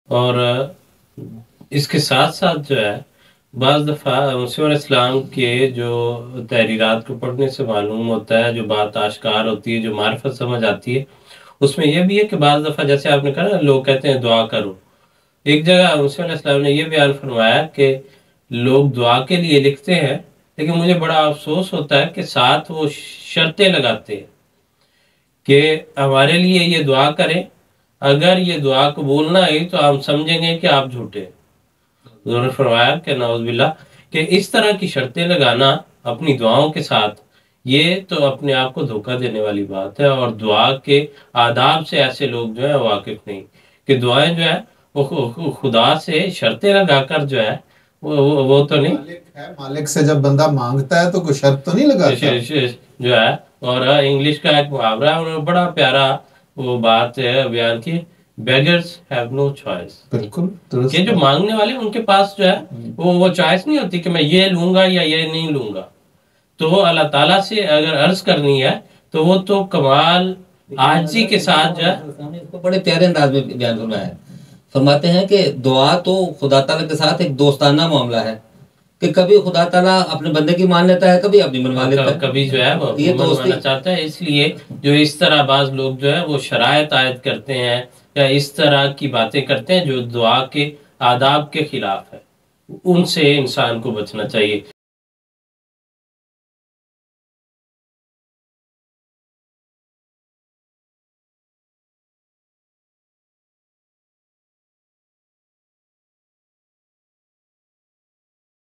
اور اس کے ساتھ ساتھ جو ہے بعض دفعہ مسیح علیہ السلام کے جو تحریرات کو پڑھنے سے معلوم ہوتا ہے، جو بات آشکار ہوتی ہے، جو معرفت سمجھ آتی ہے، اس میں یہ بھی ہے کہ بعض دفعہ جیسے آپ نے کہا نا، لوگ کہتے ہیں دعا کرو۔ ایک جگہ مسیح علیہ السلام نے یہ بیان فرمایا کہ لوگ دعا کے لیے لکھتے ہیں، لیکن مجھے بڑا افسوس ہوتا ہے کہ ساتھ وہ شرطیں لگاتے ہیں کہ ہمارے لیے یہ دعا کریں، اگر یہ دعا قبول نہ ہوئی تو ہم سمجھیں گے کہ آپ جھوٹے ہیں۔ حضور نے فرمایا کہ نعوذ باللہ کہ اس طرح کی شرطیں لگانا اپنی دعاؤں کے ساتھ، یہ تو اپنے آپ کو دھوکہ دینے والی بات ہے، اور دعا کے آداب سے ایسے لوگ جو ہے واقف نہیں، کہ دعائیں جو ہے وہ خدا سے شرطیں لگا کر جو ہے وہ تو نہیں مالک سے جب بندہ مانگتا ہے تو کوئی شرط تو نہیں لگاتا جو ہے۔ اور انگلش کا ایک محاورہ ہے، انہوں نے بڑا پیارا وہ بات بیان کی، بیگرز ہیو نو چوائس، بالکل کہ جو مانگنے والے ان کے پاس جو ہے وہ چوائس نہیں ہوتی کہ میں یہ لوں گا یا یہ نہیں لوں گا۔ تو اللہ تعالیٰ سے اگر عرض کرنی ہے تو وہ تو کمال عاجزی کے ساتھ جو ہے، اس کو بڑے پیارے انداز میں بیان فرمایا ہے۔ فرماتے ہیں کہ دعا تو خدا تعالیٰ کے ساتھ ایک دوستانہ معاملہ ہے، کہ کبھی خدا تعالیٰ اپنے بندے کی مان لیتا ہے، کبھی اپنی منوا لیتا ہے، کبھی جو ہے وہ یہ منوانا چاہتا ہے۔ اس لیے جو اس طرح بعض لوگ جو ہے وہ شرائط عائد کرتے ہیں یا اس طرح کی باتیں کرتے ہیں جو دعا کے آداب کے خلاف ہے، ان سے انسان کو بچنا چاہیے۔